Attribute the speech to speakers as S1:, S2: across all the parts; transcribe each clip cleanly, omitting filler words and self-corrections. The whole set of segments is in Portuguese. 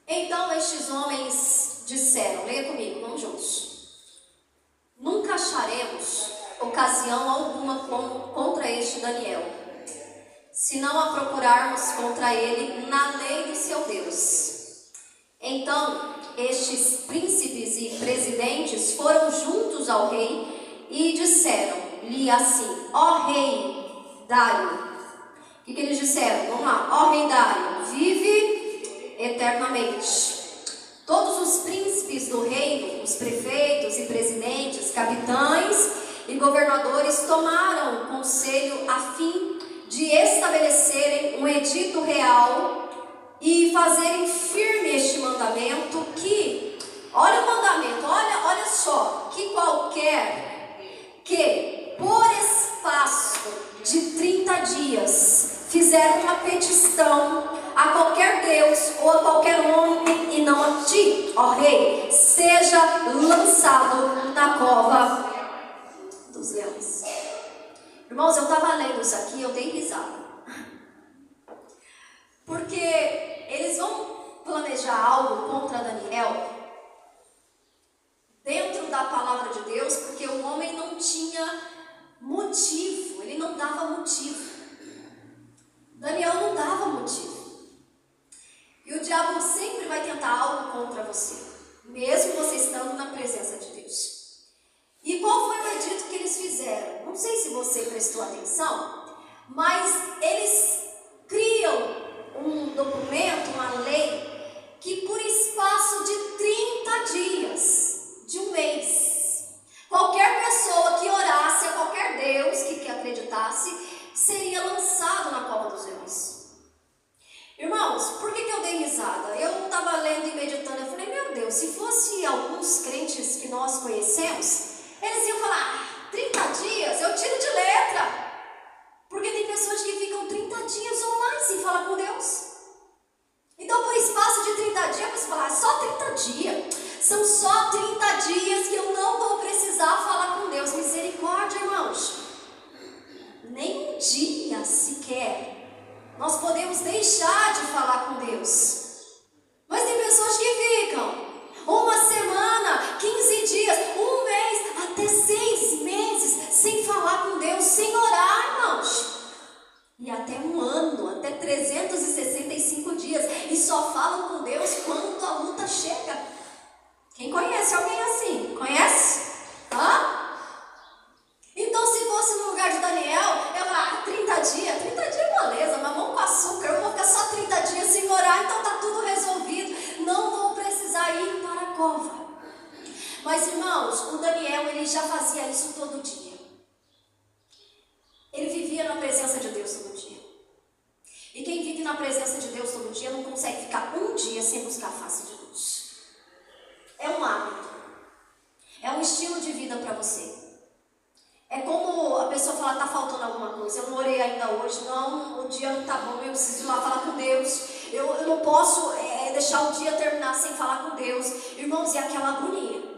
S1: Então estes homens disseram, leia comigo, vamos juntos. Nunca acharemos ocasião alguma contra este Daniel, se não a procurarmos contra ele na lei do seu Deus. Então estes príncipes e presidentes foram juntos ao rei e disseram-lhe assim: ó rei Dário. O que eles disseram? Vamos lá. Ó rei Dário, vive eternamente. Todos os príncipes do reino, os prefeitos e presidentes, capitães e governadores tomaram conselho a fim de estabelecerem um edito real e fazerem firme este mandamento que, olha o mandamento, olha só, que qualquer que por espaço de 30 dias fizer uma petição a qualquer Deus ou a qualquer homem e não a ti, ó rei, seja lançado na cova dos leões. Irmãos, eu estava lendo isso aqui e eu dei risada. Porque eles vão planejar algo contra Daniel dentro da palavra de Deus, porque o homem não tinha motivo, ele não dava motivo. Daniel não dava motivo. E o diabo sempre vai tentar algo contra você, mesmo você estando na presença de Deus. E qual foi o edito que eles fizeram? Não sei se você prestou atenção, mas eles criam um documento, uma lei, que por espaço de 30 dias, de um mês, qualquer pessoa que orasse a qualquer Deus que acreditasse, seria lançado na cova dos leões. Irmãos, por que eu dei risada? Eu estava lendo e meditando, eu falei, meu Deus, se fosse alguns crentes que nós conhecemos, eles iam falar, 30 dias, eu tiro de letra. Porque tem pessoas que ficam 30 dias online sem falar com Deus. Então, por espaço de 30 dias, você fala, só 30 dias. São só 30 dias que eu não vou precisar falar com Deus. Misericórdia, irmãos. Nem um dia sequer nós podemos deixar de falar com Deus. Mas tem pessoas que ficam uma semana, 15 dias, um mês, até 6 meses sem falar com Deus, sem orar, irmãos. E até um ano, até 365 dias, e só falam com Deus quando a luta chega. Quem conhece alguém assim? Conhece? Hã? Então, se fosse no lugar de Daniel, eu falar, 30 dias é moleza, mamão com açúcar, eu vou ficar só 30 dias sem orar, então tá tudo resolvido, não vou precisar ir para a cova. Mas, irmãos, o Daniel, ele já fazia isso todo dia. Ele vivia na presença de Deus todo dia. E quem vive na presença de Deus todo dia não consegue ficar um dia sem buscar a face de Deus. É um hábito. É um estilo de vida para você. É como a pessoa fala, está faltando alguma coisa. Eu não orei ainda hoje. Não, o dia não está bom. Eu preciso ir lá falar com Deus. Eu não posso deixar o dia terminar sem falar com Deus. Irmãos, é aquela agonia.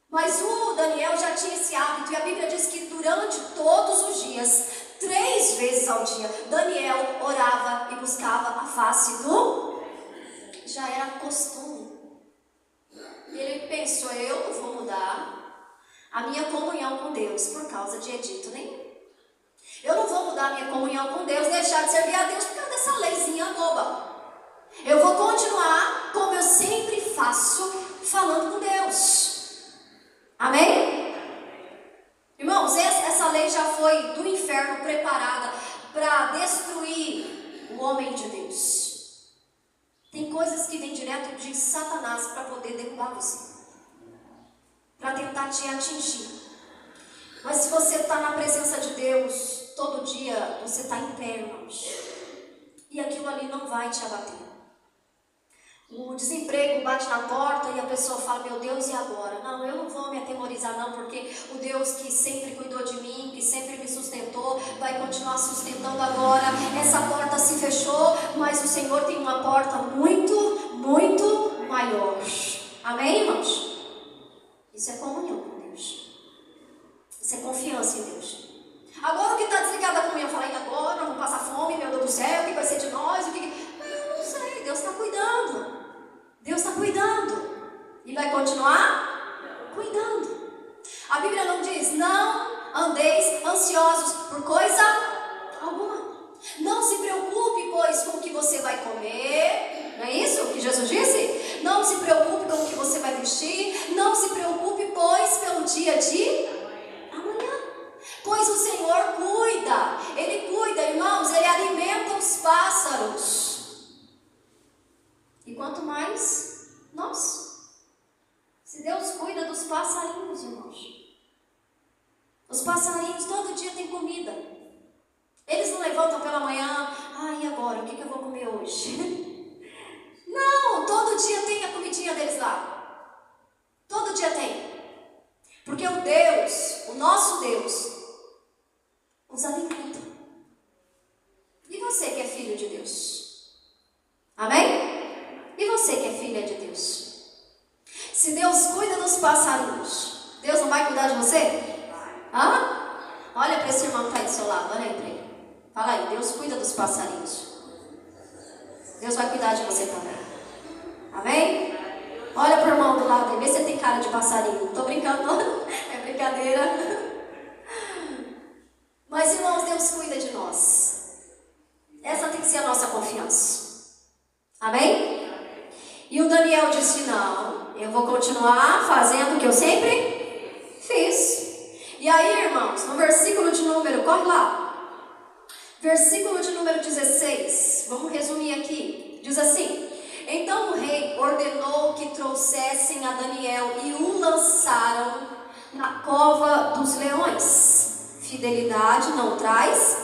S1: Mas o Daniel já tinha esse hábito. E a Bíblia diz que durante todos os dias, 3 vezes ao dia, Daniel orava e buscava a face do... Já era costume. E ele pensou, eu não vou mudar a minha comunhão com Deus por causa de edito nenhum. Eu não vou mudar a minha comunhão com Deus, deixar de servir a Deus por causa dessa leizinha boba. Eu vou continuar como eu sempre faço, falando com Deus. Amém? Irmãos, essa lei já foi do inferno preparada para destruir o homem de Deus. Tem coisas que vêm direto de Satanás para poder derrubar você, para tentar te atingir. Mas se você está na presença de Deus todo dia, você está em pé, irmãos, e aquilo ali não vai te abater. O desemprego bate na porta e a pessoa fala, meu Deus, e agora? Não, eu não vou me atemorizar não, porque o Deus que sempre cuidou de mim, que sempre me sustentou, vai continuar sustentando agora. Essa porta se fechou, mas o Senhor tem uma porta muito, muito maior. Amém, irmãos? Isso é comunhão com Deus. Isso é confiança em Deus. Agora o que está desligado da comunhão, fala, e agora? Vamos passar fome, meu Deus do céu, o que vai ser de nós? Eu não sei, Deus está cuidando. continuar cuidando. A Bíblia não diz, não andeis ansiosos por coisa alguma. Não se preocupe, pois, com o que você vai comer. Não é isso que Jesus disse? Não se preocupe com o que você vai vestir. Não se preocupe, pois, pelo dia de amanhã. Pois o Senhor cuida. Ele cuida, irmãos. Ele alimenta os pássaros. E quanto mais nós. Se Deus cuida dos passarinhos, irmãos. Os passarinhos todo dia têm comida. Eles não levantam pela manhã, e agora? O que eu vou comer hoje? Não, todo dia tem a comidinha deles lá. Todo dia tem. Porque o Deus, o nosso Deus, os alimenta. E você que é filho de Deus? Amém? E você que é filha de Deus? Se Deus cuida dos passarinhos, Deus não vai cuidar de você? Olha para esse irmão que está aí do seu lado, olha aí para ele. Fala aí, Deus cuida dos passarinhos. Deus vai cuidar de você também. Amém? Olha para o irmão do lado aí, vê se ele tem cara de passarinho. Estou brincando, não? É brincadeira. Mas, irmãos, Deus cuida de nós. Essa tem que ser a nossa confiança. Amém? E o Daniel disse, não, eu vou continuar fazendo o que eu sempre fiz. E aí, irmãos, no versículo de número, corre lá. Versículo de número 16. Vamos resumir aqui. Diz assim: então o rei ordenou que trouxessem a Daniel e o lançaram na cova dos leões. Fidelidade não traz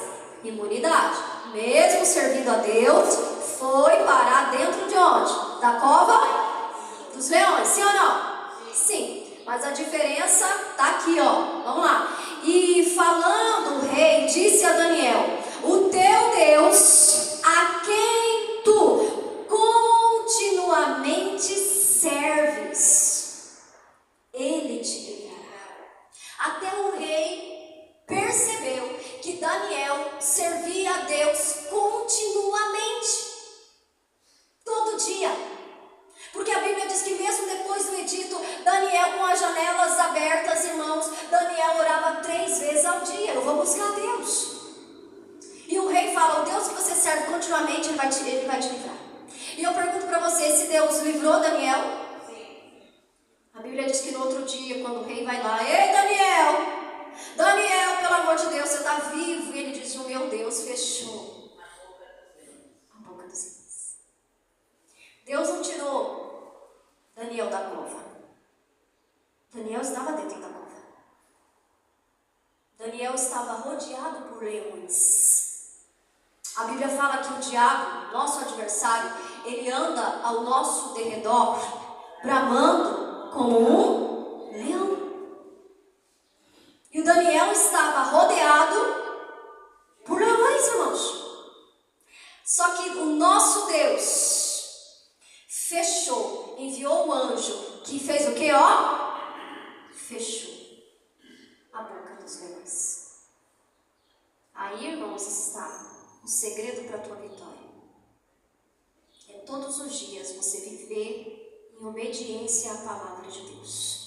S1: imunidade. Mesmo servindo a Deus, foi parar dentro de onde? Da cova dos leões. Sim ou não? Sim. Mas a diferença está aqui, ó. Vamos lá. E falando o rei, disse a Daniel: o teu Deus, a quem tu continuamente serves, ele te livrará. Até o rei percebeu que Daniel servia a Deus continuamente, todo dia. Porque a Bíblia diz que mesmo depois do edito, Daniel com as janelas abertas, irmãos, Daniel orava 3 vezes ao dia. Eu vou buscar Deus. E o rei fala, o Deus que você serve continuamente, ele vai te livrar. E eu pergunto para você, esse Deus livrou Daniel? Sim. A Bíblia diz que no outro dia, quando o rei vai lá, ei Daniel, pelo amor de Deus, você está vivo? E ele diz, o meu Deus fechou a boca dos leões. Deus não tirou Daniel da cova. Daniel estava dentro da cova. Daniel estava rodeado por leões. A Bíblia fala que o diabo, nosso adversário, ele anda ao nosso derredor, bramando como um leão. E o Daniel estava rodeado por leões, irmãos. Só que o nosso Deus fechou, enviou o anjo que fez o que, ó? Fechou a boca dos leões. Aí, irmãos, está o segredo para a tua vitória. É todos os dias você viver em obediência à palavra de Deus.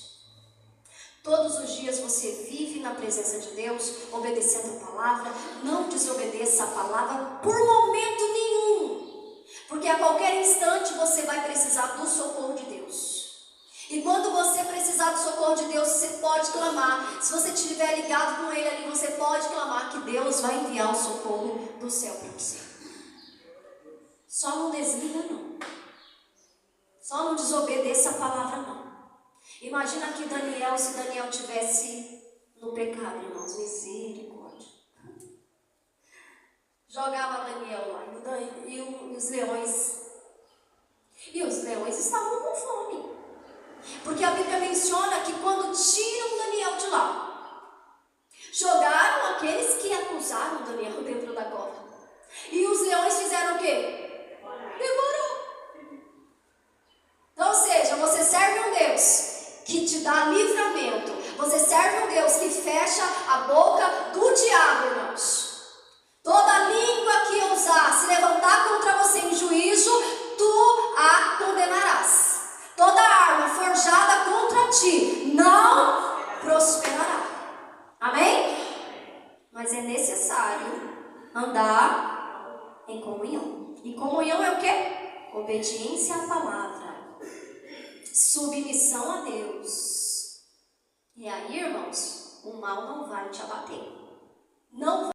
S1: Todos os dias você vive na presença de Deus, obedecendo a palavra. Não desobedeça a palavra por momento nenhum. Porque a qualquer instante você vai precisar do socorro de Deus. E quando você precisar do socorro de Deus, você pode clamar. Se você estiver ligado com Ele ali, você pode clamar que Deus vai enviar o socorro do céu para você. Só não desliga não. Só não desobedeça a palavra não. Imagina que Daniel, se Daniel tivesse no pecado, irmãos, misericórdia. Jogava Daniel lá e os leões. E os leões estavam com fome. Porque a Bíblia menciona que quando tiram Daniel de lá, jogaram aqueles que acusaram Daniel dentro da cova. E os leões fizeram o quê? Demorou. Então, ou seja, você serve um Deus que te dá livramento. Você serve um Deus que fecha a boca do diabo, irmãos. Toda língua que ousar se levantar contra você em juízo, tu a condenarás. Toda arma forjada andar em comunhão. E comunhão é o quê? Obediência à palavra, submissão a Deus. E aí, irmãos, o mal não vai te abater. Não vai.